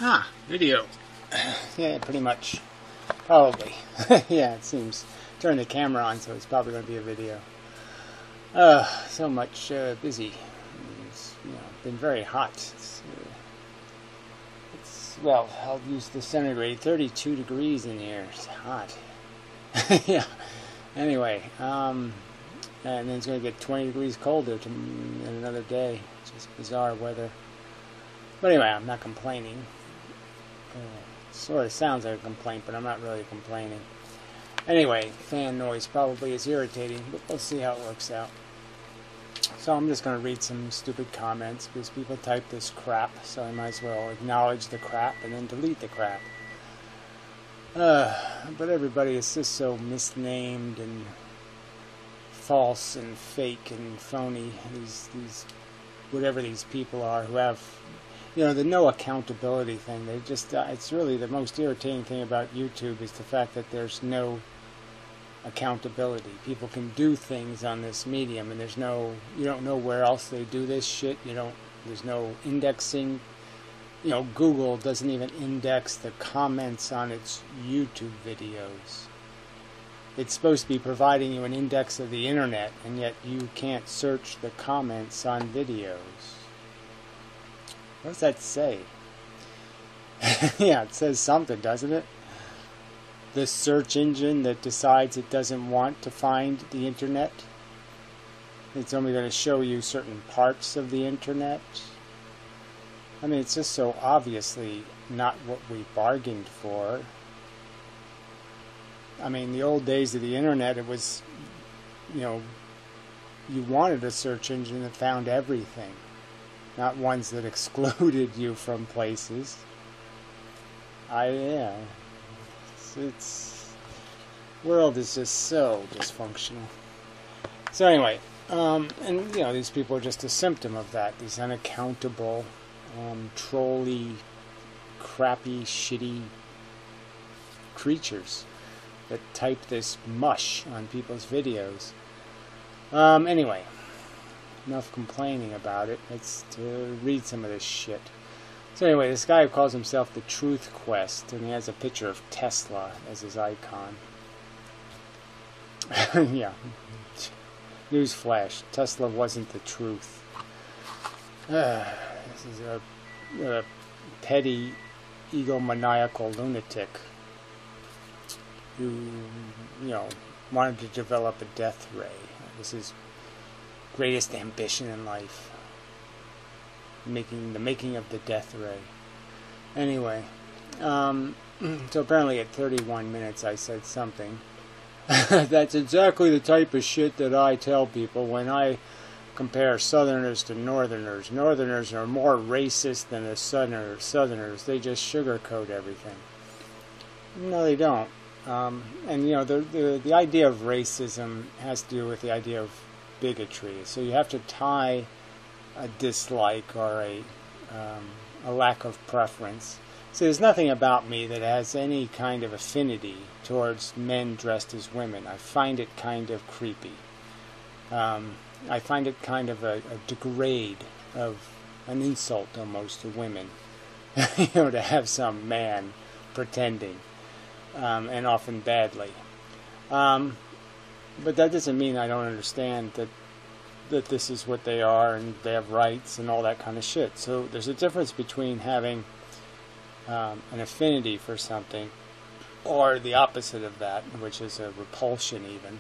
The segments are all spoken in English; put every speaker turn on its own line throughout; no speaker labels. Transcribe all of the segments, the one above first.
Ah, video. Yeah, pretty much. Probably. Yeah, it seems. Turn the camera on, so it's probably going to be a video. So much busy. It's, been very hot. Well, I'll use the centigrade. 32 degrees in here. It's hot. Yeah. Anyway, and then it's going to get 20 degrees colder in another day. It's just bizarre weather. But anyway, I'm not complaining. Sort of sounds like a complaint, but I'm not really complaining. Anyway, fan noise probably is irritating, but we'll see how it works out. So I'm just going to read some stupid comments, because people type this crap, so I might as well acknowledge the crap and then delete the crap. But everybody is just so misnamed and false and fake and phony. These whatever these people are who have, the no accountability thing. They just, it's really the most irritating thing about YouTube is the fact that there's no accountability. People can do things on this medium, and you don't know where else they do this shit. There's no indexing. Google doesn't even index the comments on its YouTube videos. It's supposed to be providing you an index of the internet, and yet you can't search the comments on videos. What does that say? Yeah, it says something, doesn't it? The search engine that decides it doesn't want to find the internet. It's only going to show you certain parts of the internet. I mean, it's just so obviously not what we bargained for. I mean, the old days of the internet, it was, you wanted a search engine that found everything, not ones that excluded you from places. It's world is just so dysfunctional. So anyway, and these people are just a symptom of that. These unaccountable, trolly, crappy, shitty creatures that type this mush on people's videos. Anyway, enough complaining about it. Let's read some of this shit. So anyway, this guy who calls himself the Truth Quest, and he has a picture of Tesla as his icon. Yeah. Newsflash, Tesla wasn't the truth. This is a petty, egomaniacal lunatic who, wanted to develop a death ray. It was his greatest ambition in life. The making of the death ray. Anyway, so apparently at 31 minutes I said something. That's exactly the type of shit that I tell people when I compare Southerners to Northerners. Northerners are more racist than the Southerners. They just sugarcoat everything. No, they don't. And the idea of racism has to do with the idea of bigotry. So you have to tie a dislike or a lack of preference. So there's nothing about me that has any kind of affinity towards men dressed as women. I find it kind of creepy. I find it kind of a degrade of an insult almost to women. To have some man pretending, and often badly. But that doesn't mean I don't understand that this is what they are and they have rights and all that kind of shit. So there's a difference between having an affinity for something, or the opposite of that, which is a repulsion even,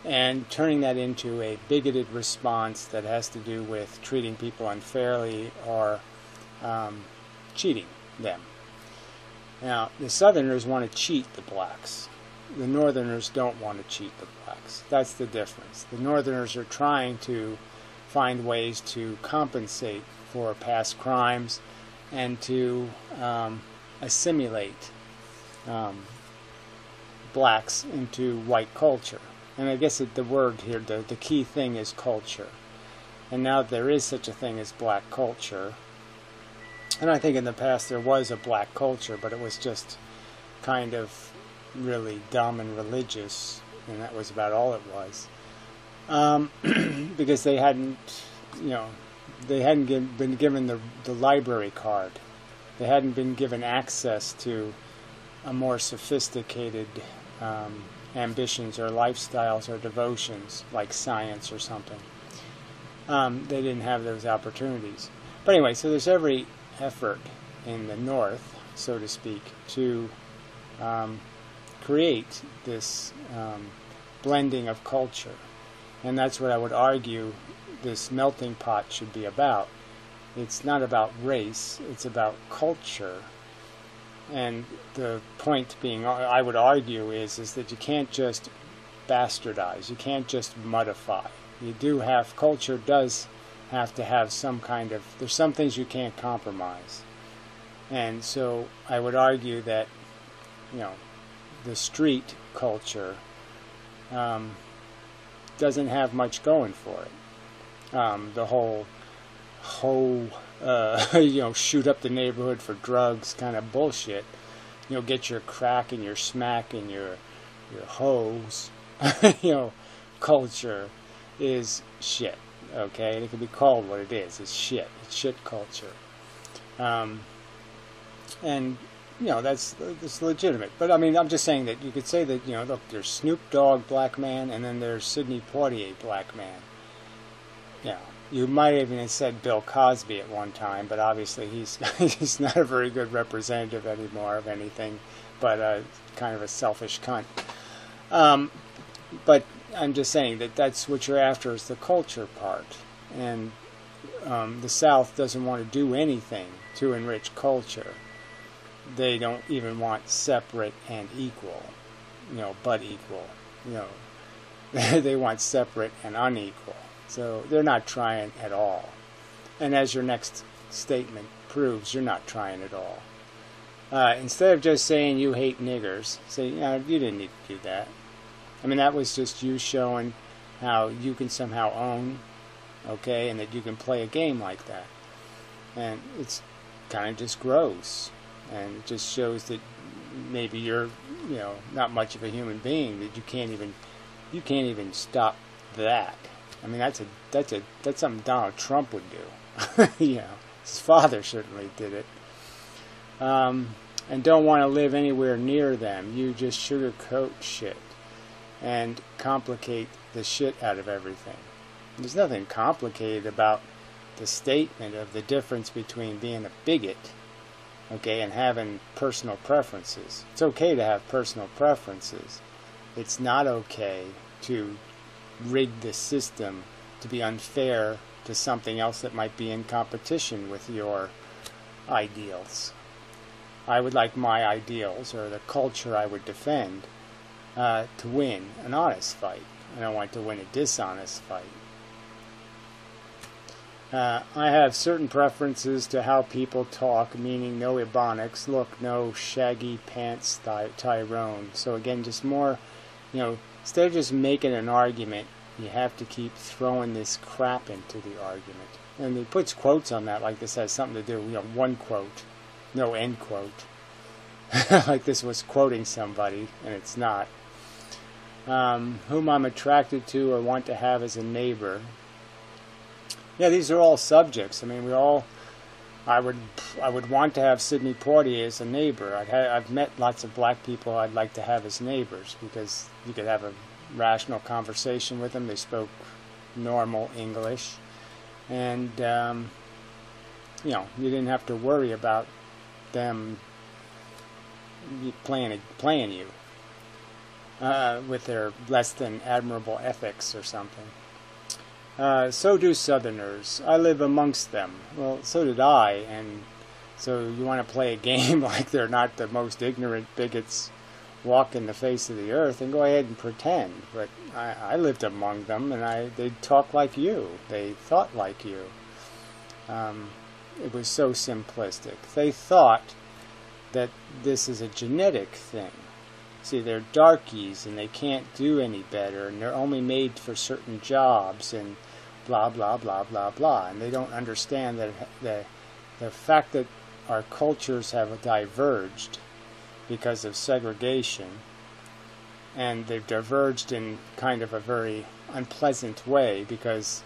and turning that into a bigoted response that has to do with treating people unfairly or cheating them. Now, the Southerners want to cheat the blacks. The Northerners don't want to cheat the blacks. That's the difference. The Northerners are trying to find ways to compensate for past crimes and to assimilate blacks into white culture. And I guess the word here, the key thing is culture. And now there is such a thing as black culture. And I think in the past there was a black culture, but it was just kind of really dumb and religious, and that was about all it was. Because they hadn't, been given the library card. They hadn't been given access to a more sophisticated ambitions or lifestyles or devotions like science or something. They didn't have those opportunities. But anyway, so there's every effort in the North, so to speak, to create this blending of culture. And that's what I would argue this melting pot should be about. It's not about race, it's about culture. And the point being, I would argue, is that you can't just bastardize, you can't just modify. You do have, culture does have to have some kind of, there's some things you can't compromise. And so I would argue that, you know, the street culture doesn't have much going for it. The whole you know, shoot up the neighborhood for drugs kind of bullshit. You know, get your crack and your smack and your hoes, you know, culture is shit. Okay, and it can be called what it is. It's shit. It's shit culture. And you know, that's legitimate. But I mean, I'm just saying that you could say that, you know, look, there's Snoop Dogg, black man, and then there's Sidney Poitier, black man. You know, you might even have said Bill Cosby at one time, but obviously he's not a very good representative anymore of anything, but kind of a selfish cunt. But I'm just saying that that's what you're after, is the culture part. And the South doesn't want to do anything to enrich culture. They don't even want separate and equal, you know, but equal. You know, they want separate and unequal. So they're not trying at all. And as your next statement proves, you're not trying at all. Instead of just saying you hate niggers, say, you know, you didn't need to do that. I mean, that was just you showing how you can somehow own, okay, and that you can play a game like that. And it's kind of just gross. And it just shows that maybe you're, you know, not much of a human being, that you can't even stop that. I mean, that's something Donald Trump would do. You know, his father certainly did it. And don't want to live anywhere near them. You just sugarcoat shit and complicate the shit out of everything. There's nothing complicated about the statement of the difference between being a bigot, okay, and having personal preferences. It's okay to have personal preferences. It's not okay to rig the system to be unfair to something else that might be in competition with your ideals. I would like my ideals, or the culture I would defend, to win an honest fight. I don't want to win a dishonest fight. I have certain preferences to how people talk, meaning no ebonics. Look, no shaggy pants Tyrone. So again, just more, you know, instead of just making an argument, you have to keep throwing this crap into the argument. And he puts quotes on that, like this has something to do, you know, one quote, no end quote. Like this was quoting somebody, and it's not. Whom I'm attracted to or want to have as a neighbor. Yeah, these are all subjects. I mean, I would want to have Sidney Poitier as a neighbor. I've met lots of black people I'd like to have as neighbors, because you could have a rational conversation with them. They spoke normal English, and you know, you didn't have to worry about them playing you with their less than admirable ethics or something. So do Southerners. I live amongst them. Well, so did I, and so you want to play a game like they're not the most ignorant bigots walking the face of the earth, and go ahead and pretend. But I lived among them, and they talked like you. They thought like you. It was so simplistic. They thought that this is a genetic thing. See, they're darkies, and they can't do any better, and they're only made for certain jobs, and blah, blah, blah, blah, blah. And they don't understand that the fact that our cultures have diverged because of segregation, and they've diverged in kind of a very unpleasant way because,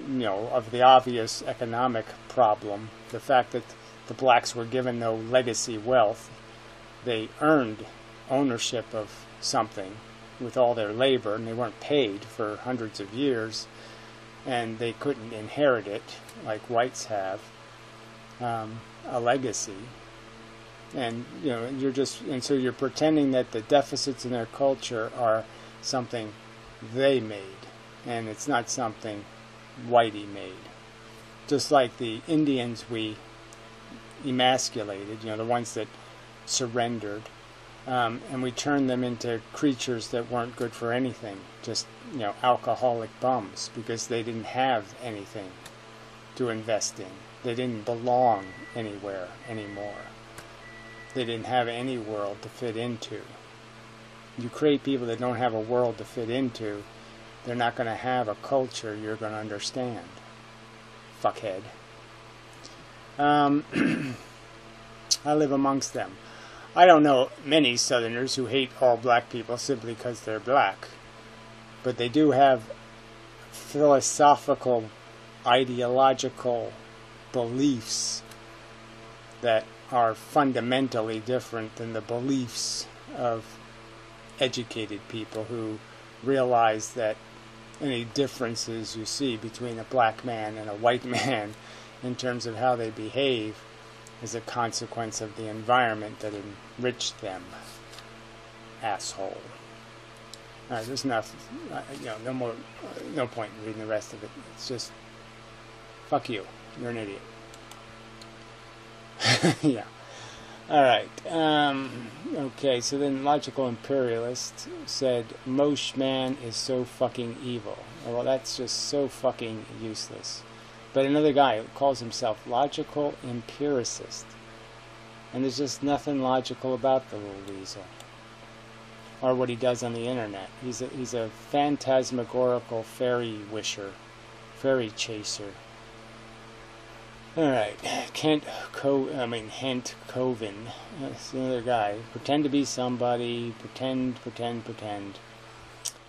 you know, of the obvious economic problem, the fact that the blacks were given no legacy wealth. They earned ownership of something with all their labor, and they weren't paid for hundreds of years, and they couldn't inherit it like whites have, a legacy. And so you're pretending that the deficits in their culture are something they made, and it's not something whitey made. Just like the Indians we emasculated, the ones that surrendered, and we turned them into creatures that weren't good for anything, just alcoholic bums, because they didn't have anything to invest in. They didn't belong anywhere anymore. They didn't have any world to fit into. You create people that don't have a world to fit into, they're not going to have a culture you're going to understand. Fuckhead. I live amongst them. I don't know many Southerners who hate all black people simply because they're black. But they do have philosophical, ideological beliefs that are fundamentally different than the beliefs of educated people who realize that any differences you see between a black man and a white man in terms of how they behave is a consequence of the environment that enriched them. Asshole. All right, there's enough. No point in reading the rest of it. It's just, fuck you. You're an idiot. Yeah. All right. Okay, so then Logical Imperialist said, Moshe man is so fucking evil. Well, that's just so fucking useless. But another guy who calls himself Logical Empiricist. And there's just nothing logical about the little weasel. Or what he does on the internet. He's a phantasmagorical fairy wisher. Fairy chaser. Alright, Hent Coven. That's another guy. Pretend to be somebody. Pretend.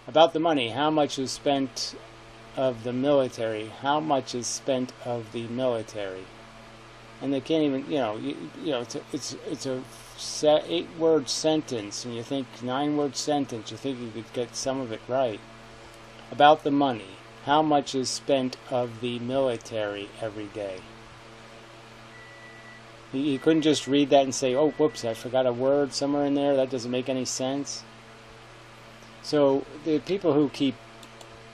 About the money. How much is spent of the military? How much is spent of the military? And they can't even, it's a 8-word sentence, and you think 9-word sentence. You think you could get some of it right. About the money. How much is spent of the military every day? You couldn't just read that and say, oh, whoops, I forgot a word somewhere in there. That doesn't make any sense. So the people who keep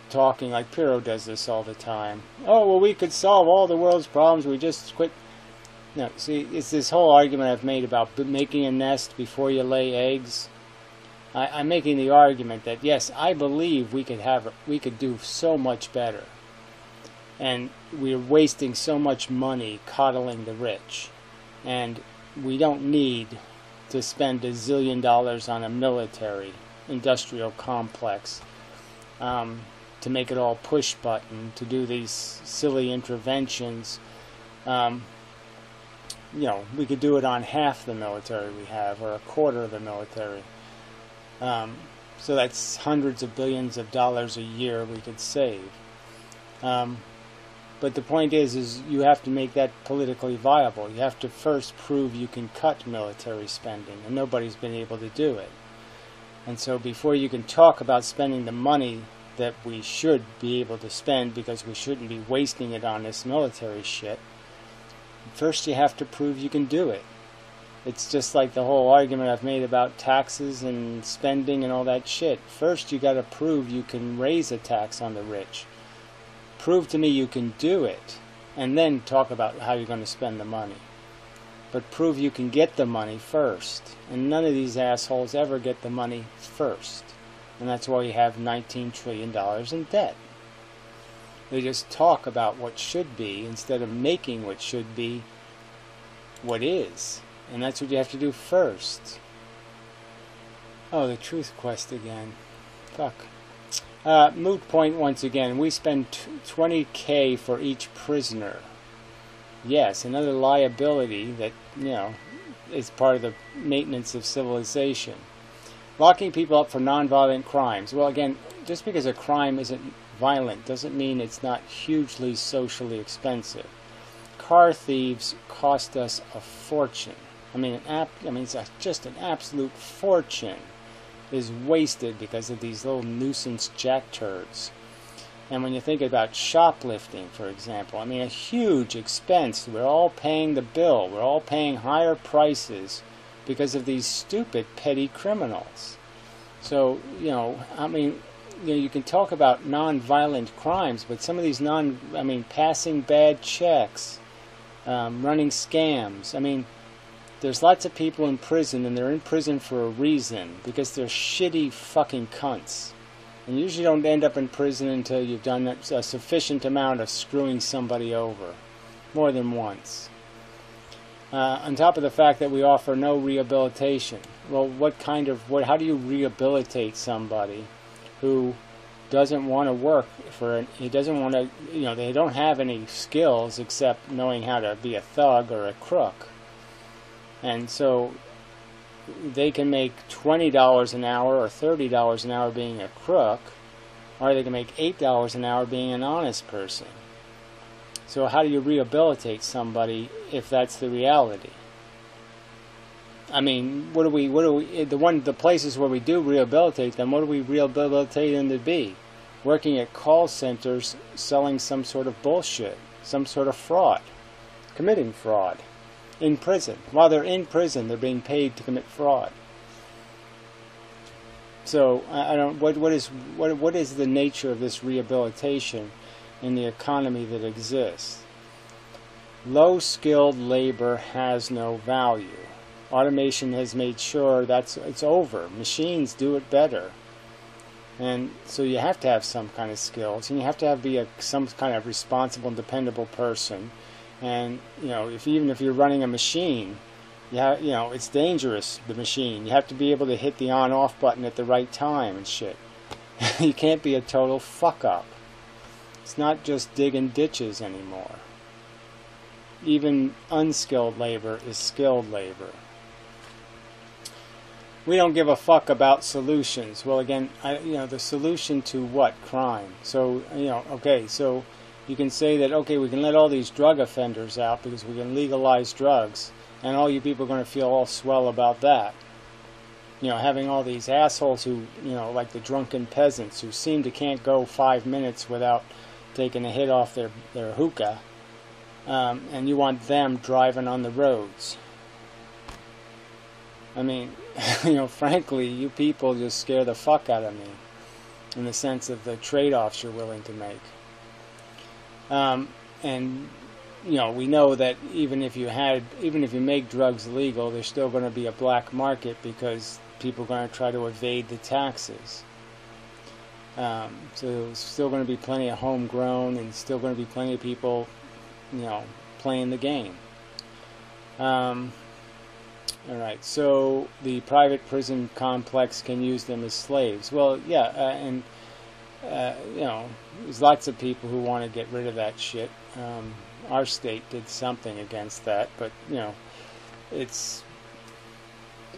talking, like Piro does this all the time. Oh, well, we could solve all the world's problems. We just quit. No, see, it's this whole argument I've made about making a nest before you lay eggs. I'm making the argument that, yes, I believe we could do so much better. And we're wasting so much money coddling the rich. And we don't need to spend $1 zillion on a military industrial complex to make it all push button, to do these silly interventions. We could do it on half the military we have, or a quarter of the military. So that's hundreds of billions of dollars a year we could save. But the point is you have to make that politically viable. You have to first prove you can cut military spending, and nobody's been able to do it. And so before you can talk about spending the money that we should be able to spend, because we shouldn't be wasting it on this military shit, first you have to prove you can do it. It's just like the whole argument I've made about taxes and spending and all that shit. First you got to prove you can raise a tax on the rich. Prove to me you can do it, and then talk about how you're going to spend the money. But prove you can get the money first. And none of these assholes ever get the money first. And that's why you have $19 trillion in debt. They just talk about what should be instead of making what should be what is. And that's what you have to do first. Oh, the truth quest again. Fuck. Moot point once again. We spend $20,000 for each prisoner. Yes, another liability that, is part of the maintenance of civilization. Locking people up for nonviolent crimes. Well, again, just because a crime isn't violent doesn't mean it's not hugely socially expensive. car thieves cost us a fortune. I mean, it's just an absolute fortune is wasted because of these little nuisance jack turds. And when you think about shoplifting, for example, I mean, a huge expense. We're all paying the bill. We're all paying higher prices because of these stupid, petty criminals. So, I mean, you can talk about non-violent crimes, but some of these passing bad checks, running scams. I mean, there's lots of people in prison, and they're in prison for a reason, because they're shitty fucking cunts. And you usually don't end up in prison until you've done a sufficient amount of screwing somebody over, more than once. On top of the fact that we offer no rehabilitation. Well, how do you rehabilitate somebody who doesn't want to work he doesn't want to, they don't have any skills except knowing how to be a thug or a crook. And so they can make $20 an hour or $30 an hour being a crook, or they can make $8 an hour being an honest person. So how do you rehabilitate somebody if that's the reality? I mean, the places where we do rehabilitate them, what do we rehabilitate them to be? Working at call centers selling some sort of bullshit, some sort of fraud, committing fraud. In prison. While they're in prison, they're being paid to commit fraud. So I don't. What is the nature of this rehabilitation in the economy that exists? Low-skilled labor has no value. Automation has made sure it's over. Machines do it better, and so you have to have some kind of skills, and you have to be some kind of responsible and dependable person. And even if you're running a machine, it's dangerous. The machine, you have to be able to hit the on/off button at the right time and shit. You can't be a total fuck up. It's not just digging ditches anymore. Even unskilled labor is skilled labor. We don't give a fuck about solutions. Well, again, the solution to what? Crime. So so. You can say that, okay, we can let all these drug offenders out because we can legalize drugs, and all you people are going to feel all swell about that. Having all these assholes who, like the drunken peasants who seem to can't go 5 minutes without taking a hit off their hookah, and you want them driving on the roads. I mean, frankly, you people just scare the fuck out of me in the sense of the trade-offs you're willing to make. And we know that even if you make drugs legal, there's still going to be a black market because people are going to try to evade the taxes. So there's still going to be plenty of homegrown, and still going to be plenty of people, playing the game. All right. So the private prison complex can use them as slaves. Well, yeah, there's lots of people who want to get rid of that shit. Our state did something against that, but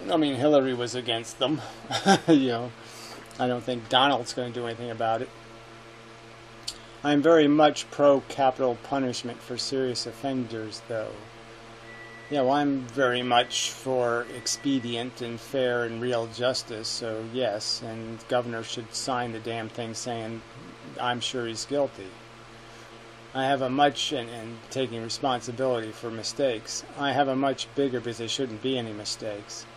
Hillary was against them. I don't think Donald's going to do anything about it. I'm very much pro-capital punishment for serious offenders, though. I'm very much for expedient and fair and real justice, so yes, and the governor should sign the damn thing saying, I'm sure he's guilty. I have and taking responsibility for mistakes. I have a much bigger, because there shouldn't be any mistakes.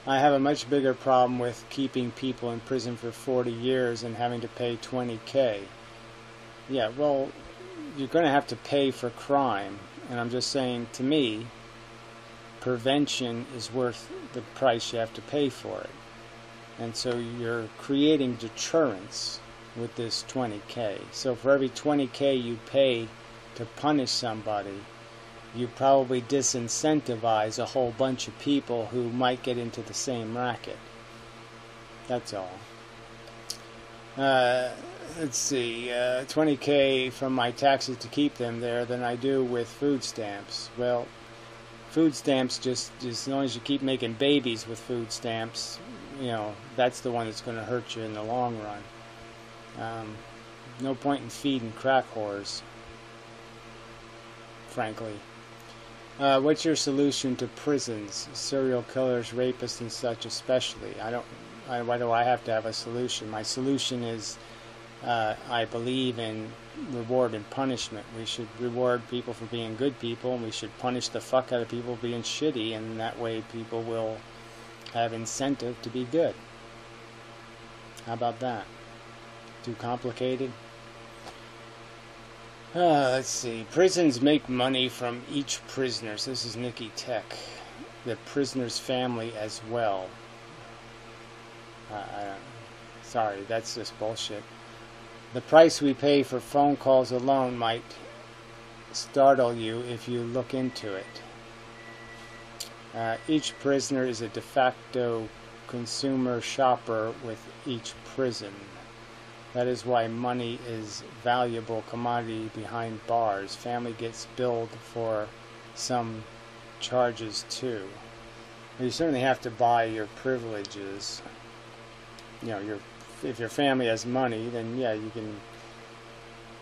I have a much bigger problem with keeping people in prison for 40 years and having to pay $20,000. Yeah, well, you're going to have to pay for crime. And I'm just saying, to me, prevention is worth the price you have to pay for it. And so you're creating deterrence with this $20,000. So for every $20,000 you pay to punish somebody, you probably disincentivize a whole bunch of people who might get into the same racket. That's all. Let's see, $20,000 from my taxes to keep them there than I do with food stamps. Well, food stamps, just as long as you keep making babies with food stamps, that's the one that's going to hurt you in the long run. No point in feeding crack whores. frankly. What's your solution to prisons, serial killers, rapists, and such especially? Why do I have to have a solution? My solution is I believe in reward and punishment. We should reward people for being good people, and we should punish the fuck out of people being shitty, and that way people will have incentive to be good. How about that? Too complicated? Let's see. Prisons make money from each prisoner. So this is Nikki Tech. The prisoner's family as well. Sorry, that's just bullshit. The price we pay for phone calls alone might startle you if you look into it. Each prisoner is a de facto consumer shopper with each prison. That is why money is valuable commodity behind bars. Family gets billed for some charges too. You certainly have to buy your privileges. You know, if your family has money, then yeah, you can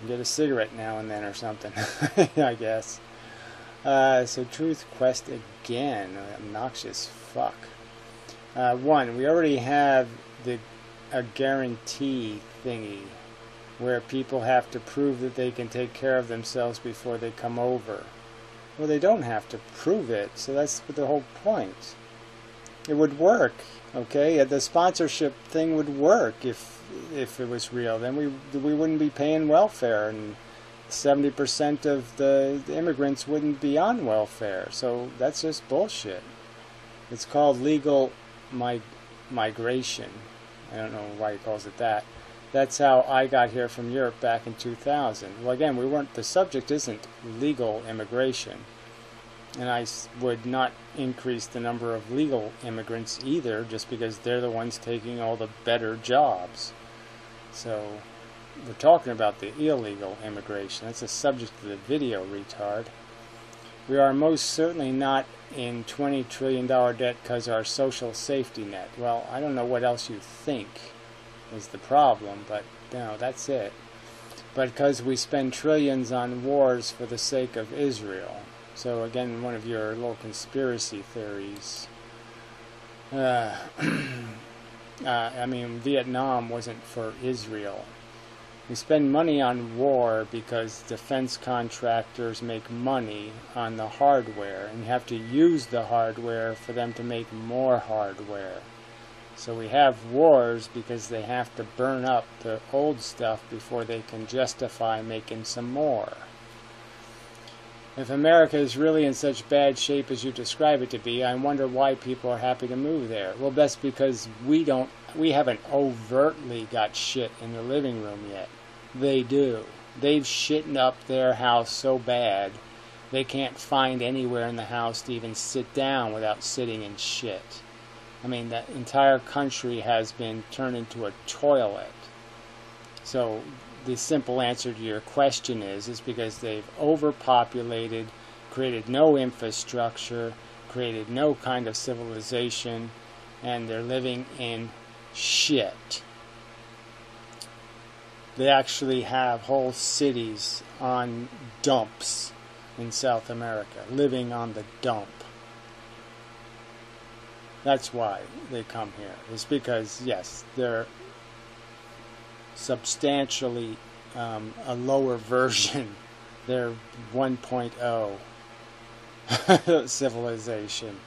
get a cigarette now and then or something, I guess. So Truth Quest again, obnoxious fuck. 1, we already have a guarantee thingy where people have to prove that they can take care of themselves before they come over. Well, they don't have to prove it, so that's the whole point. It would work, okay? The sponsorship thing would work if it was real. Then we wouldn't be paying welfare, and 70% of the immigrants wouldn't be on welfare. So that's just bullshit. It's called legal migration. I don't know why he calls it that. That's how I got here from Europe back in 2000. Well, again, the subject isn't legal immigration. And I would not increase the number of legal immigrants either, just because they're the ones taking all the better jobs. So we're talking about the illegal immigration. That's the subject of the video, retard. We are most certainly not in $20 trillion debt because our social safety net. Well, I don't know what else you think is the problem, but no, that's it. But because we spend trillions on wars for the sake of Israel. So again, one of your little conspiracy theories. I mean, Vietnam wasn't for Israel. We spend money on war because defense contractors make money on the hardware, and you have to use the hardware for them to make more hardware. So we have wars because they have to burn up the old stuff before they can justify making some more. If America is really in such bad shape as you describe it to be, I wonder why people are happy to move there. Well, that's because we haven't overtly got shit in the living room yet. They do. They've shitting up their house so bad, they can't find anywhere in the house to even sit down without sitting in shit. I mean, the entire country has been turned into a toilet. So the simple answer to your question is because they've overpopulated, created no infrastructure, created no kind of civilization, and they're living in shit. They actually have whole cities on dumps in South America, living on the dump. That's why they come here. It's because, yes, they're substantially a lower version. They're 1.0 civilization.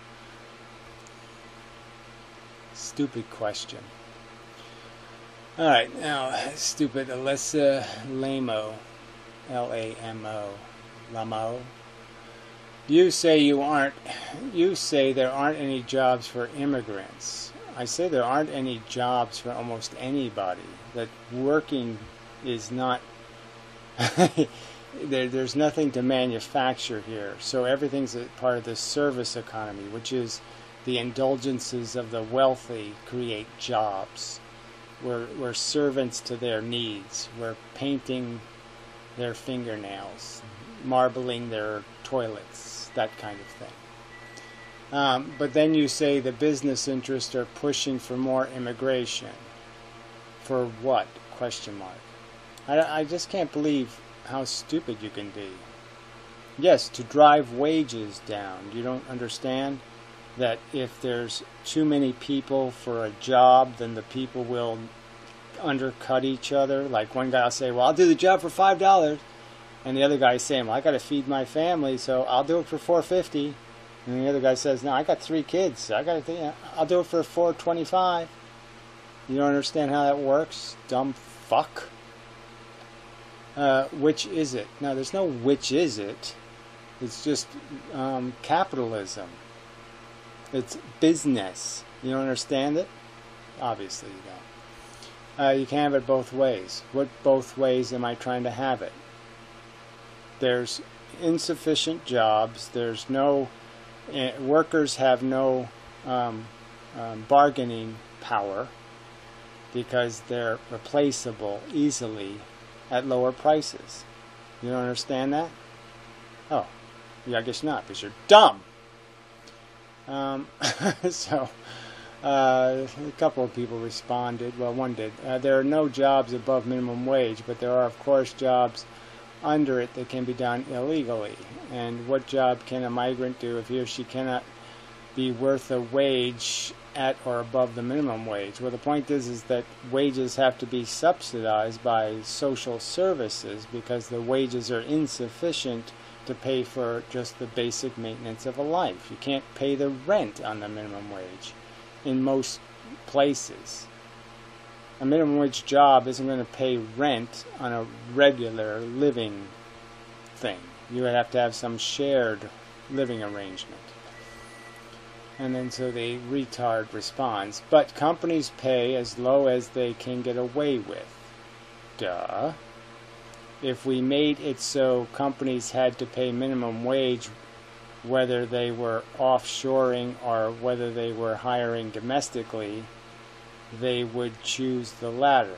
Stupid question. Alright, now, stupid Alyssa Lamo, L-A-M-O, Lamo. You say there aren't any jobs for immigrants. I say there aren't any jobs for almost anybody. That working is not... there's nothing to manufacture here. So everything's a part of the service economy, which is the indulgences of the wealthy create jobs. We're servants to their needs. We're painting their fingernails, marbling their toilets, that kind of thing. But then you say the business interests are pushing for more immigration. For what? Question mark. I just can't believe how stupid you can be. Yes, to drive wages down. You don't understand that if there's too many people for a job, then the people will undercut each other. Like one guy will say, well, I'll do the job for $5. And the other guy's saying, well, I got to feed my family, so I'll do it for $4.50. And the other guy says, no, I got 3 kids. I'll do it for $4.25. You don't understand how that works, dumb fuck. Which is it? No, there's no which is it. It's just capitalism. It's business. You don't understand it? Obviously you don't. You can have it both ways. What both ways am I trying to have it? There's insufficient jobs. There's no... workers have no bargaining power because they're replaceable easily at lower prices. You don't understand that? Oh, yeah, I guess not, because you're dumb. So, a couple of people responded. Well, one did. There are no jobs above minimum wage, but there are, of course, jobs under it that can be done illegally. And what job can a migrant do if he or she cannot be worth a wage at or above the minimum wage? Well, the point is that wages have to be subsidized by social services because the wages are insufficient to pay for just the basic maintenance of a life. You can't pay the rent on the minimum wage in most places. A minimum wage job isn't going to pay rent on a regular living thing. You would have to have some shared living arrangement. And then so the retard responds, but companies pay as low as they can get away with. Duh. If we made it so companies had to pay minimum wage whether they were offshoring or whether they were hiring domestically, they would choose the latter.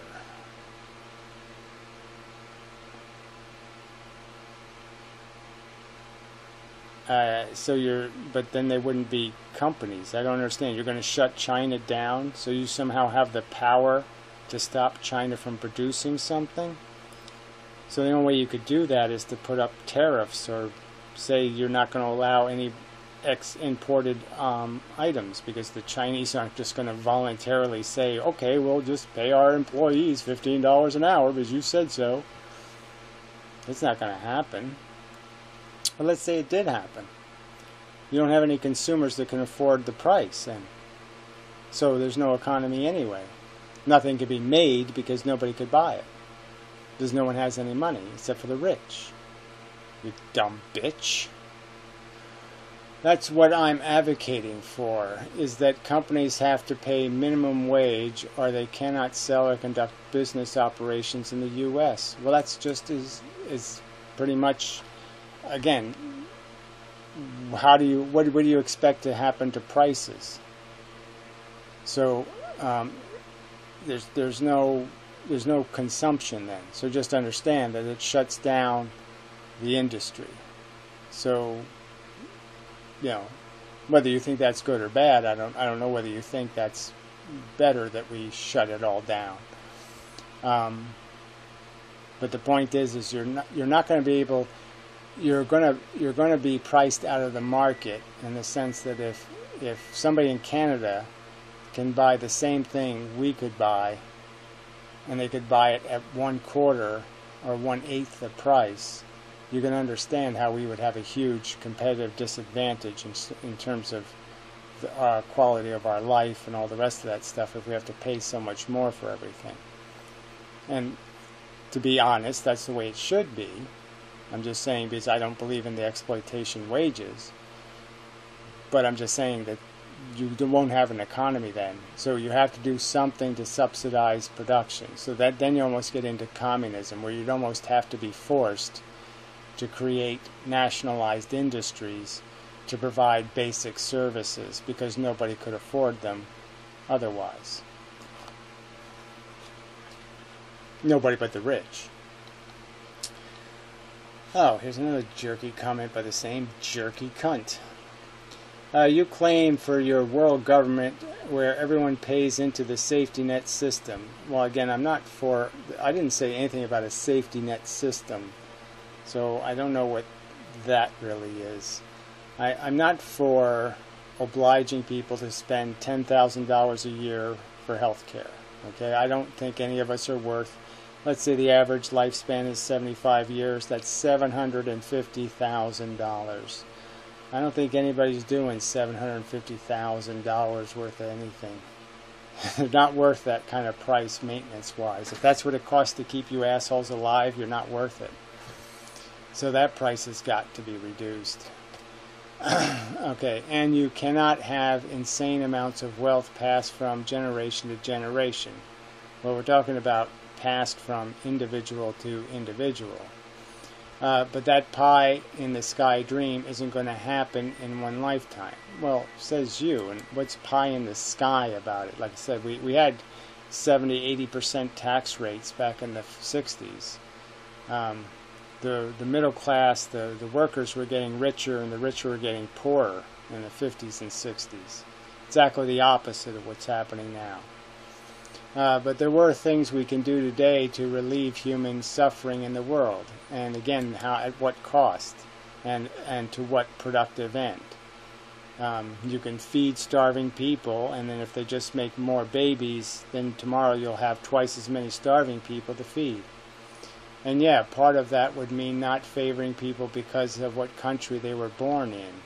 But then they wouldn't be companies. I don't understand. You're going to shut China down, so you somehow have the power to stop China from producing something? So the only way you could do that is to put up tariffs or say you're not going to allow any imported items, because the Chinese aren't just going to voluntarily say, okay, we'll just pay our employees $15 an hour because you said so. It's not going to happen. But let's say it did happen. You don't have any consumers that can afford the price, and so there's no economy anyway. Nothing could be made because nobody could buy it, because no one has any money except for the rich. You dumb bitch. That's what I'm advocating for, is that companies have to pay minimum wage or they cannot sell or conduct business operations in the U.S. Well, that's just is pretty much, again, what do you expect to happen to prices? So there's no consumption then. So just understand that it shuts down the industry. So, you know, whether you think that's good or bad, I don't know whether you think that's better that we shut it all down. But the point is you're not going to be able. You're going to be priced out of the market in the sense that if somebody in Canada can buy the same thing we could buy, and they could buy it at 1/4 or 1/8 the price, you can understand how we would have a huge competitive disadvantage in terms of the quality of our life and all the rest of that stuff if we have to pay so much more for everything. And to be honest, that's the way it should be. I'm just saying because I don't believe in the exploitation wages. But I'm just saying that you won't have an economy then. So you have to do something to subsidize production. So that then you almost get into communism, where you'd almost have to be forced to create nationalized industries to provide basic services because nobody could afford them otherwise. Nobody but the rich. Oh, here's another jerky comment by the same jerky cunt. You claim for your world government where everyone pays into the safety net system. Well, again, I didn't say anything about a safety net system. So I don't know what that really is. I'm not for obliging people to spend $10,000 a year for health care. Okay, I don't think any of us are worth, let's say the average lifespan is 75 years, that's $750,000. I don't think anybody's doing $750,000 worth of anything. They're not worth that kind of price maintenance-wise. If that's what it costs to keep you assholes alive, you're not worth it. So that price has got to be reduced. Okay, and you cannot have insane amounts of wealth passed from generation to generation. Well, we're talking about passed from individual to individual. But that pie in the sky dream isn't going to happen in one lifetime. Well, says you, and what's pie in the sky about it? Like I said, we had 70-80% tax rates back in the 60s. The middle class, the workers were getting richer, and the rich were getting poorer in the 50s and 60s. Exactly the opposite of what's happening now. But there were things we can do today to relieve human suffering in the world, and again, at what cost, and to what productive end. You can feed starving people, and then if they just make more babies, then tomorrow you'll have twice as many starving people to feed. And yeah, part of that would mean not favoring people because of what country they were born in.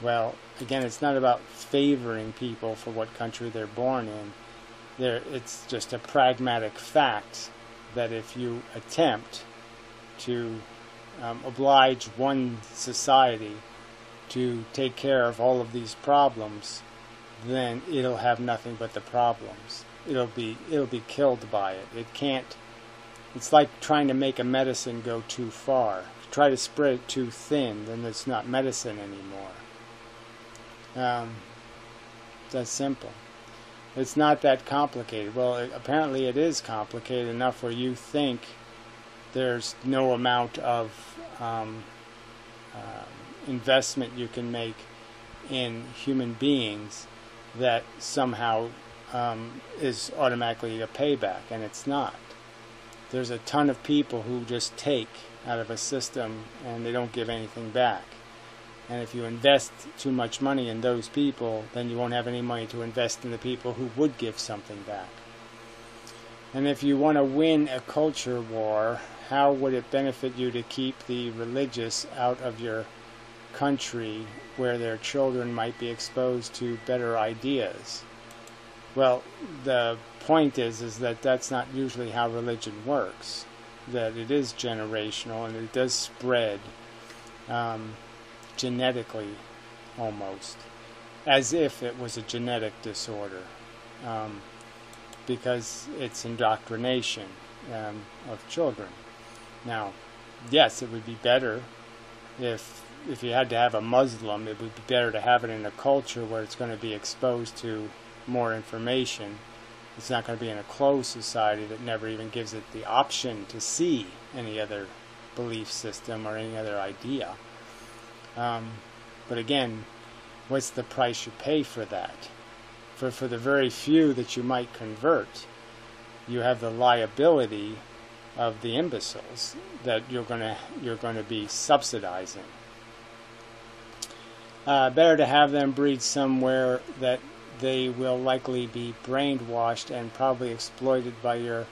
Well, again, it's not about favoring people for what country they're born in. It's just a pragmatic fact that if you attempt to oblige one society to take care of all of these problems, then it'll have nothing but the problems. It'll be killed by it. It can't. It's like trying to make a medicine go too far. If you try to spread it too thin, then it's not medicine anymore. That's simple. It's not that complicated. Well, apparently it is complicated enough where you think there's no amount of investment you can make in human beings that somehow is automatically a payback, and it's not. There's a ton of people who just take out of a system and they don't give anything back. And if you invest too much money in those people, then you won't have any money to invest in the people who would give something back. And if you want to win a culture war, how would it benefit you to keep the religious out of your country where their children might be exposed to better ideas? Well, the point is that that's not usually how religion works. That it is generational and it does spread genetically, almost, as if it was a genetic disorder, because it's indoctrination of children. Now, yes, it would be better if you had to have a Muslim, it would be better to have it in a culture where it's going to be exposed to more information. It's not going to be in a closed society that never even gives it the option to see any other belief system or any other idea. But again, what's the price you pay for that? For the very few that you might convert, you have the liability of the imbeciles that you're going to be subsidizing. Better to have them breed somewhere that they will likely be brainwashed and probably exploited by your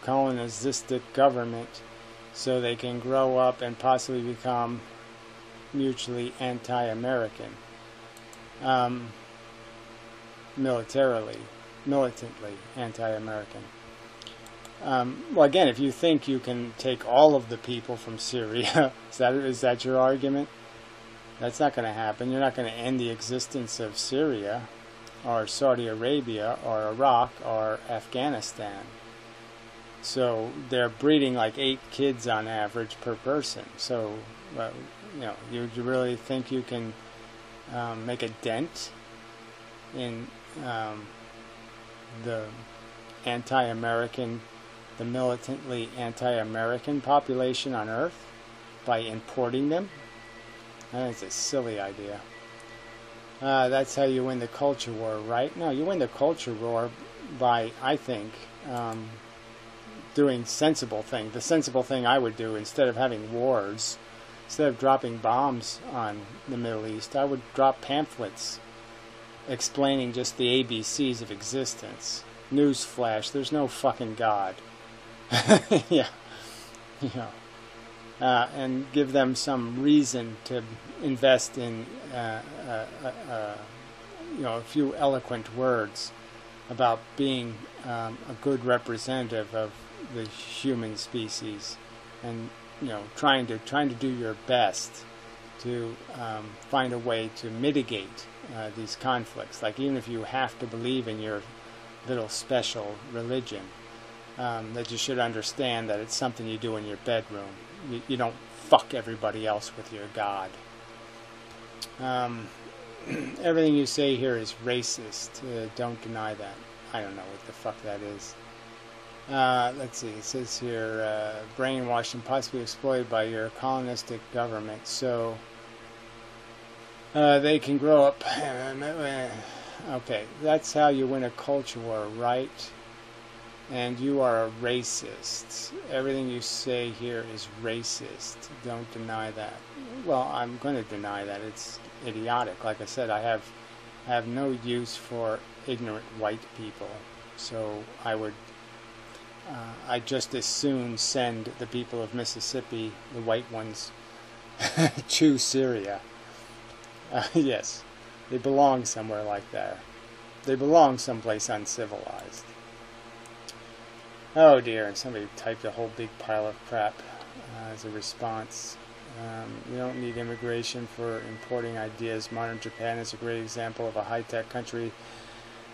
colonistic government, so they can grow up and possibly become mutually anti-American, militantly anti-American. Well, again, if you think you can take all of the people from Syria, is that your argument? That's not going to happen. You're not going to end the existence of Syria or Saudi Arabia or Iraq or Afghanistan. So they're breeding like 8 kids on average per person. So, you really think you can make a dent in the anti-American, the militantly anti-American population on Earth by importing them? I think it's a silly idea. That's how you win the culture war, right? No, you win the culture war by, I think, doing sensible things. The sensible thing I would do, instead of having wars, instead of dropping bombs on the Middle East, I would drop pamphlets explaining just the ABCs of existence. Newsflash, there's no fucking God. Yeah. And give them some reason to invest in a few eloquent words about being a good representative of the human species, and trying to do your best to find a way to mitigate these conflicts. Like, even if you have to believe in your little special religion, that you should understand that it's something you do in your bedroom. You don't fuck everybody else with your God. Everything you say here is racist. Don't deny that. I don't know what the fuck that is. Let's see. It says here, brainwashed and possibly exploited by your colonistic government, so they can grow up. Okay, that's how you win a culture war, right? And you are a racist. Everything you say here is racist. Don't deny that. Well, I'm going to deny that. It's idiotic. Like I said, I have no use for ignorant white people. So I'd just as soon send the people of Mississippi, the white ones, to Syria. Yes, they belong somewhere like that. They belong someplace uncivilized. Oh dear, and somebody typed a whole big pile of crap as a response. You don't need immigration for importing ideas. Modern Japan is a great example of a high-tech country.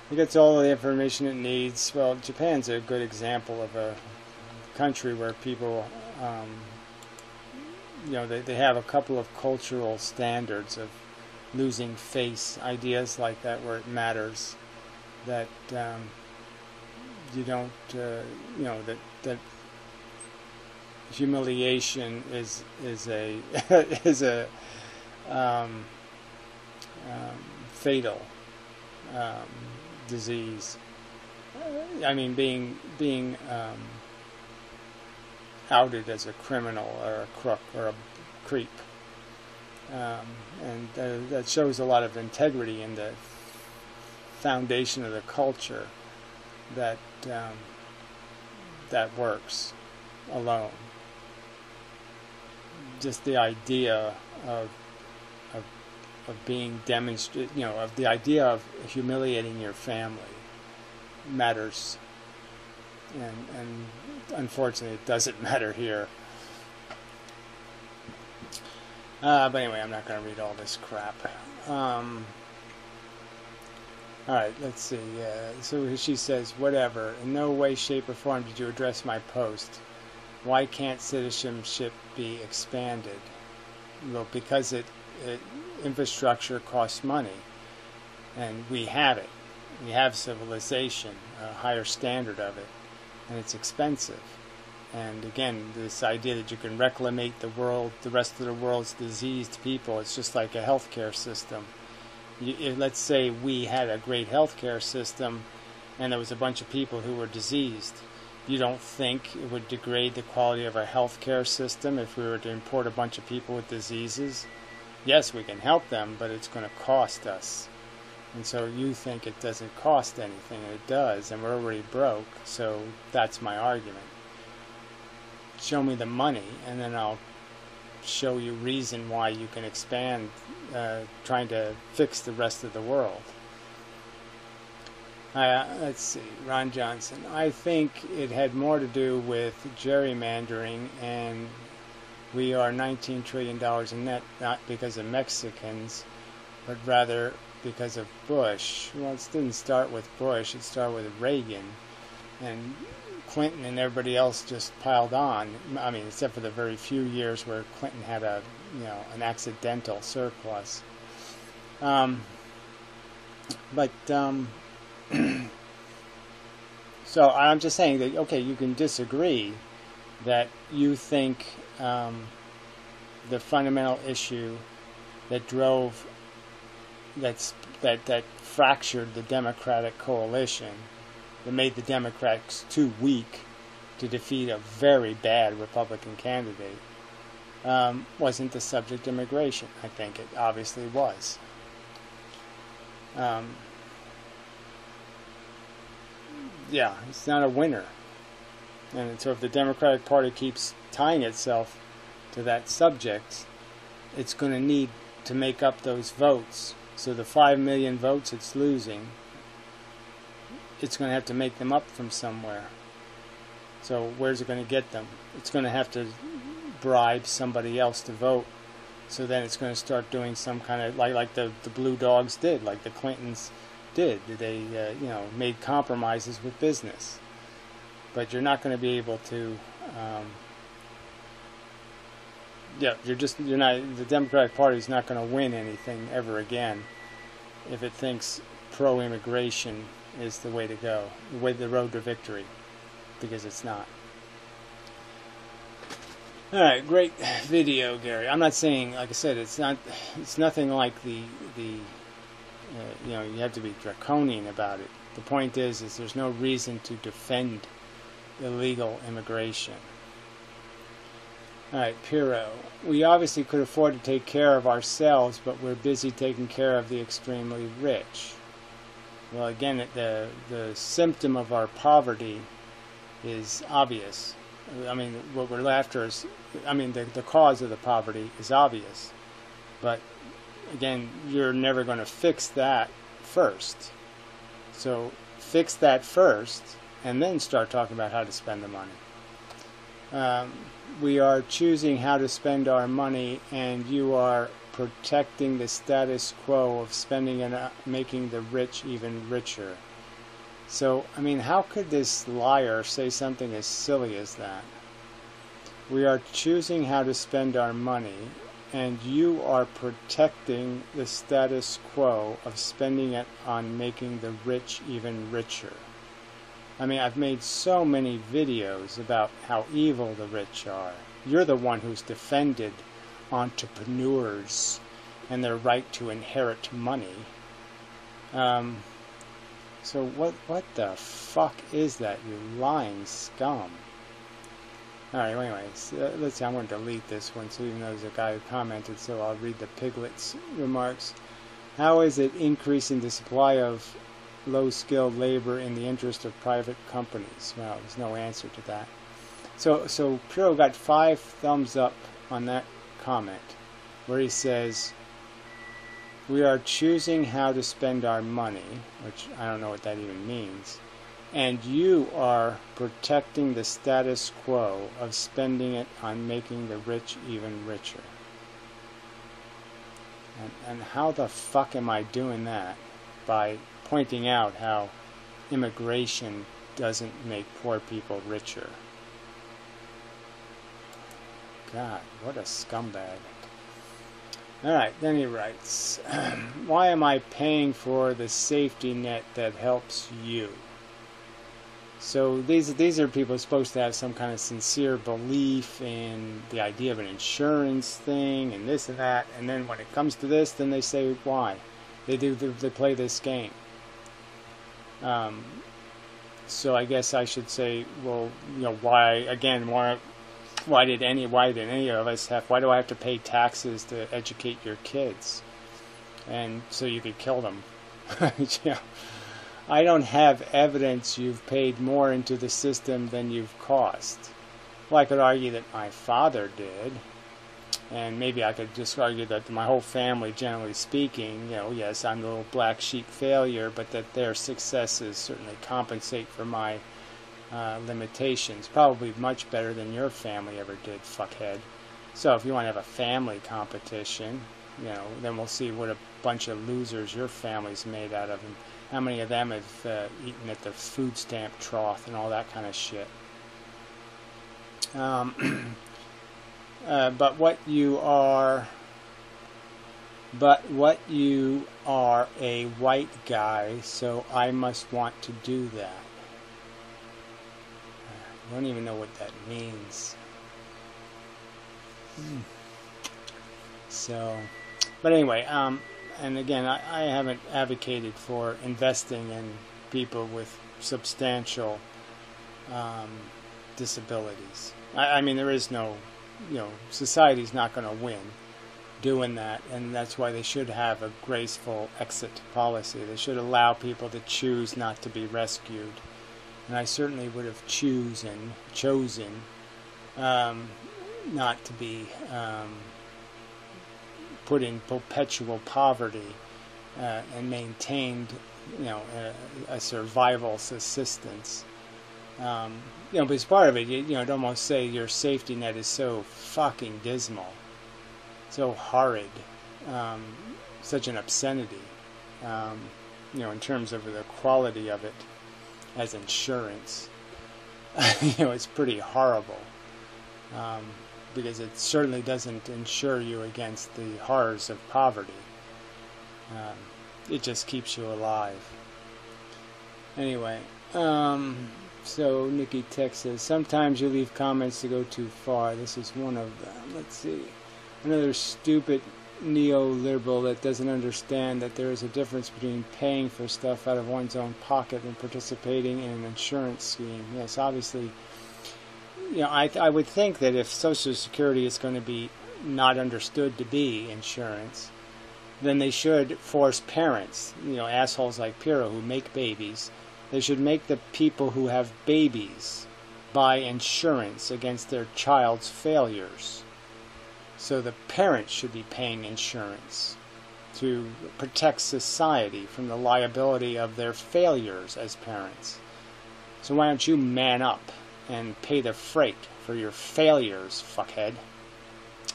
It gets all the information it needs. Well, Japan's a good example of a country where people, they have a couple of cultural standards of losing face, ideas like that where it matters, that you don't, that humiliation is a is a fatal disease. I mean, being outed as a criminal or a crook or a creep, and that shows a lot of integrity in the foundation of the culture that that works alone. Just the idea of being demonstrated, of the idea of humiliating your family matters, and unfortunately it doesn't matter here. But anyway, I'm not going to read all this crap. Alright, let's see. So she says, whatever. In no way, shape, or form did you address my post. Why can't citizenship be expanded? Well, because infrastructure costs money. And we have it. We have civilization, a higher standard of it. And it's expensive. And again, this idea that you can reclimate the world, the rest of the world's diseased people, it's just like a healthcare system. Let's say we had a great healthcare system and there was a bunch of people who were diseased. You don't think it would degrade the quality of our healthcare system if we were to import a bunch of people with diseases? Yes, we can help them, but it's going to cost us. And so you think it doesn't cost anything, and it does, and we're already broke, so that's my argument. Show me the money, and then I'll show you reason why you can expand, trying to fix the rest of the world. Let's see, Ron Johnson. I think it had more to do with gerrymandering, and we are $19 trillion in net, not because of Mexicans, but rather because of Bush. Well, it didn't start with Bush, it started with Reagan, and Clinton and everybody else just piled on. I mean, except for the very few years where Clinton had an accidental surplus. So I'm just saying that, okay, you can disagree that you think the fundamental issue that drove, that fractured the Democratic coalition, that made the Democrats too weak to defeat a very bad Republican candidate wasn't the subject of immigration. I think it obviously was. Yeah, it's not a winner. And so if the Democratic Party keeps tying itself to that subject, it's going to need to make up those votes. So the 5 million votes it's losing, it's going to have to make them up from somewhere. So where's it going to get them? It's going to have to bribe somebody else to vote. So then it's going to start doing some kind of, like the Blue Dogs did, like the Clintons did. They, made compromises with business. But you're not going to be able to, the Democratic Party is not going to win anything ever again if it thinks pro-immigration is the way to go, the road to victory, because it's not. All right, great video, Gary. I'm not saying, like I said, it's nothing like the you have to be draconian about it. The point is there's no reason to defend illegal immigration. All right, Piro. We obviously could afford to take care of ourselves, but we're busy taking care of the extremely rich. Well, again, the symptom of our poverty is obvious. I mean, what we're after is, the cause of the poverty is obvious. But, again, you're never going to fix that first. So, fix that first, and then start talking about how to spend the money. We are choosing how to spend our money, and you are protecting the status quo of spending and making the rich even richer. So, how could this liar say something as silly as that? We are choosing how to spend our money, and you are protecting the status quo of spending it on making the rich even richer. I've made so many videos about how evil the rich are. You're the one who's defended entrepreneurs and their right to inherit money. So what the fuck is that, you lying scum? Alright, anyways, let's see, I'm going to delete this one, so even though there's a guy who commented, so I'll read the Piglet's remarks. How is it increasing the supply of low-skilled labor in the interest of private companies? Well, there's no answer to that. So Piro got 5 thumbs up on that comment, where he says, we are choosing how to spend our money, which I don't know what that even means, and you are protecting the status quo of spending it on making the rich even richer. And how the fuck am I doing that? By pointing out how immigration doesn't make poor people richer. God, what a scumbag. Alright, then he writes, why am I paying for the safety net that helps you? So these are people supposed to have some kind of sincere belief in the idea of an insurance thing and this and that, and then when it comes to this, then they say why. They play this game. So I guess I should say, well, why did any of us why do I have to pay taxes to educate your kids? And so you could kill them. I don't have evidence you've paid more into the system than you've cost. Well, I could argue that my father did, and maybe I could just argue that my whole family, generally speaking, yes, I'm the little black sheep failure, but that their successes certainly compensate for my limitations. Probably much better than your family ever did, fuckhead. So if you want to have a family competition, then we'll see what a bunch of losers your family's made out of, and how many of them have eaten at the food stamp trough and all that kind of shit. But what you are a white guy, so I must want to do that. I don't even know what that means. So, but anyway, and again, I haven't advocated for investing in people with substantial disabilities. I mean, there is no, society's not going to win doing that, and that's why they should have a graceful exit policy. They should allow people to choose not to be rescued. And I certainly would have chosen not to be put in perpetual poverty and maintained, a survival subsistence. But as part of it, I'd almost say your safety net is so fucking dismal, so horrid, such an obscenity, in terms of the quality of it as insurance. It's pretty horrible, because it certainly doesn't insure you against the horrors of poverty. It just keeps you alive. Anyway, so Nikki Tech says, sometimes you leave comments to go too far. This is one of them. Let's see. Another stupid neoliberal that doesn't understand that there is a difference between paying for stuff out of one's own pocket and participating in an insurance scheme. Yes, obviously, I would think that if Social Security is going to be not understood to be insurance, then they should force parents, assholes like Piro who make babies, they should make the people who have babies buy insurance against their child's failures. So the parents should be paying insurance to protect society from the liability of their failures as parents. So why don't you man up and pay the freight for your failures, fuckhead?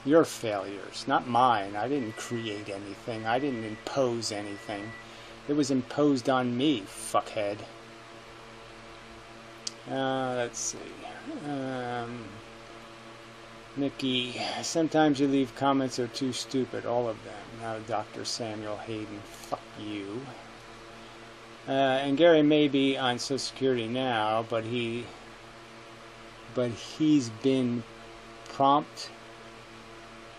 Your failures, not mine. I didn't create anything. I didn't impose anything. It was imposed on me, fuckhead. Let's see. Nikki, sometimes you leave comments that are too stupid, all of them. Now, Dr. Samuel Hayden, fuck you. And Gary may be on Social Security now, but he's been propped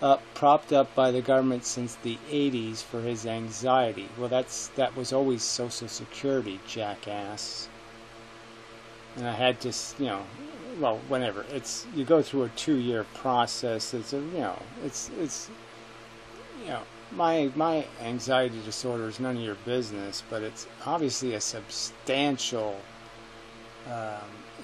up by the government since the 80s for his anxiety. Well, that was always Social Security, jackass. And I had to, whenever you go through a 2-year process. My anxiety disorder is none of your business, but it's obviously a substantial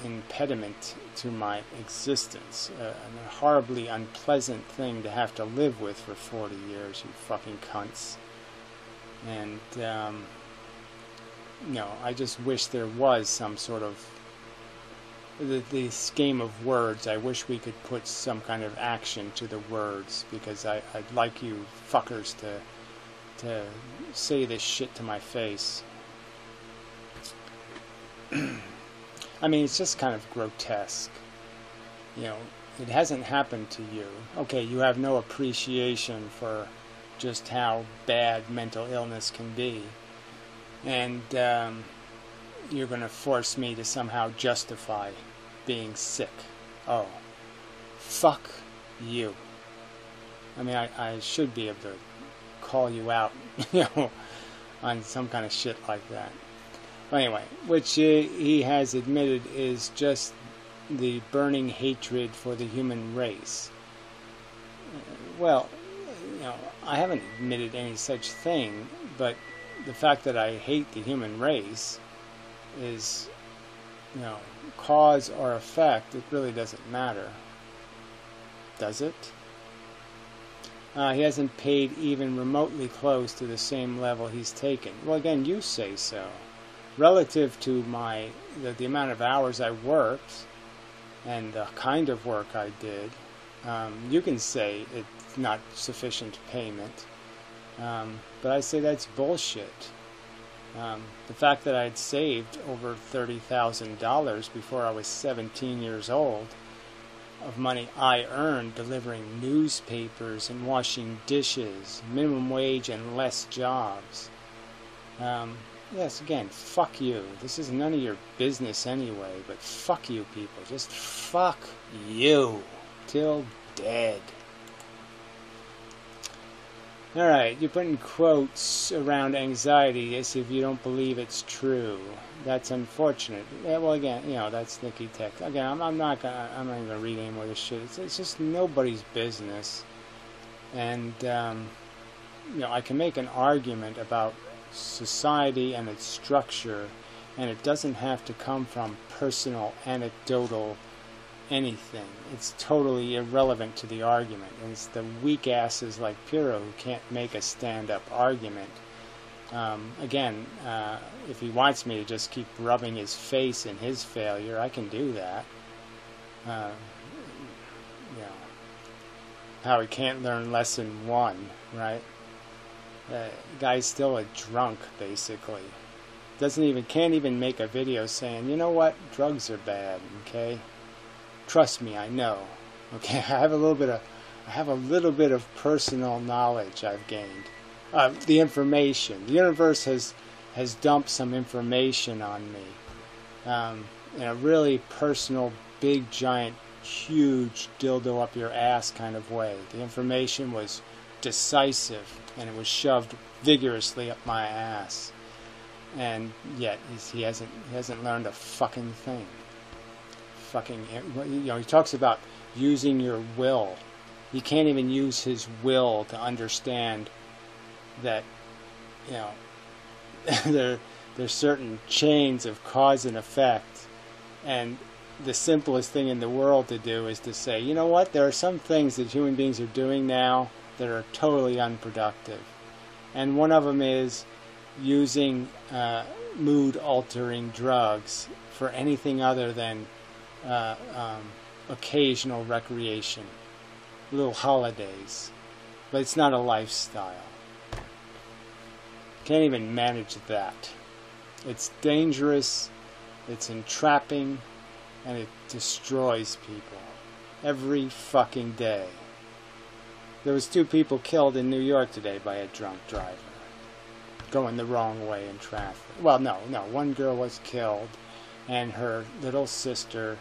impediment to my existence, a horribly unpleasant thing to have to live with for 40 years, you fucking cunts. And I just wish there was some sort of this game of words. I wish we could put some kind of action to the words, because I'd like you fuckers to say this shit to my face. I mean, it's just kind of grotesque. It hasn't happened to you. Okay, you have no appreciation for just how bad mental illness can be. And you're going to force me to somehow justify being sick. Oh, fuck you. I mean, I should be able to call you out, on some kind of shit like that. Anyway, which he has admitted is just the burning hatred for the human race. Well, I haven't admitted any such thing, but the fact that I hate the human race is, cause or effect. It really doesn't matter. Does it? He hasn't paid even remotely close to the same level he's taken. Well, again, you say so. Relative to the amount of hours I worked and the kind of work I did, you can say it's not sufficient payment. But I say that's bullshit. The fact that I'd saved over $30,000 before I was 17 years old of money I earned delivering newspapers and washing dishes, minimum wage and less jobs. Yes, again, fuck you. This is none of your business anyway, but fuck you people. Just fuck you till dead. Alright, you're putting quotes around anxiety as if you don't believe it's true. That's unfortunate. Yeah, well, again, you know, that's Nikki Tech. Again, I'm not even gonna read any more of this shit. It's just nobody's business. And, you know, I can make an argument about society and its structure, and it doesn't have to come from personal, anecdotal anything. It's totally irrelevant to the argument. And it's the weak asses like Piro who can't make a stand-up argument. Again, if he wants me to just keep rubbing his face in his failure, I can do that. You know, how he can't learn lesson 1, right? Guy's still a drunk, basically. Can't even make a video saying, you know what, drugs are bad, okay? Trust me, I know. Okay, I have a little bit of personal knowledge I've gained. The information. The universe has dumped some information on me. In a really personal, big, giant, huge dildo up your ass kind of way. The information was decisive, and it was shoved vigorously up my ass. And yet he hasn't learned a fucking thing. You know, he talks about using your will. He can't even use his will to understand that, you know, there's certain chains of cause and effect, and the simplest thing in the world to do is to say, you know what, there are some things that human beings are doing now that are totally unproductive, and one of them is using mood-altering drugs for anything other than occasional recreation, little holidays, but it's not a lifestyle. Can't even manage that. It's dangerous, it's entrapping, and it destroys people every fucking day. There was 2 people killed in New York today by a drunk driver going the wrong way in traffic. Well, no, one girl was killed, and her little sister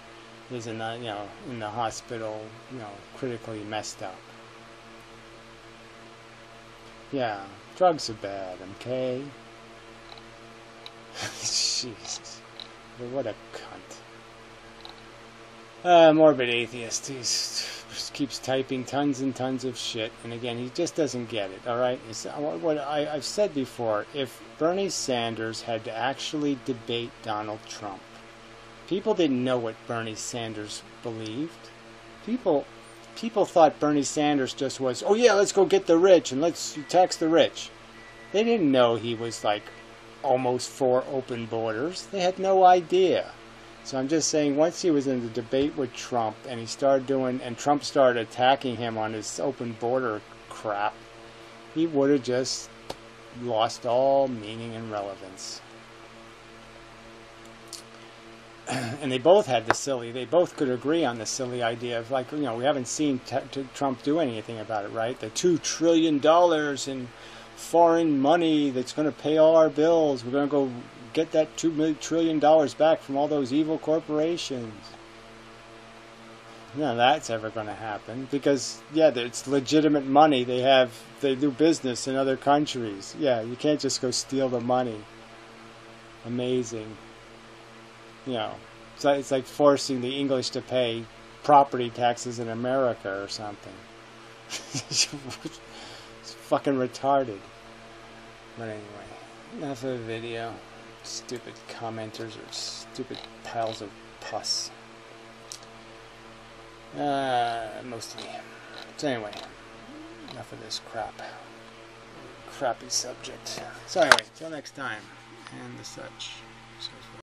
is in the hospital, you know, critically messed up. Yeah, drugs are bad, okay? Jesus, what a cunt. Morbid atheist. He just keeps typing tons and tons of shit, and again, he just doesn't get it. All right, what I've said before: if Bernie Sanders had to actually debate Donald Trump, people didn't know what Bernie Sanders believed. People thought Bernie Sanders just was, oh yeah, let's go get the rich and let's tax the rich. They didn't know he was like almost for open borders. They had no idea. So I'm just saying, once he was in the debate with Trump and Trump started attacking him on his open border crap, he would have just lost all meaning and relevance. And they both could agree on the silly idea of, like, you know, we haven't seen Trump do anything about it, right? The $2 trillion in foreign money that's going to pay all our bills. We're going to go get that $2 trillion back from all those evil corporations. None of that's ever going to happen because, yeah, it's legitimate money. They do business in other countries. Yeah, you can't just go steal the money. Amazing. You know, it's like forcing the English to pay property taxes in America or something. It's fucking retarded. But anyway, enough of the video. Stupid commenters or stupid piles of pus. Mostly. So anyway, enough of this crappy subject. So anyway, till next time, and the such.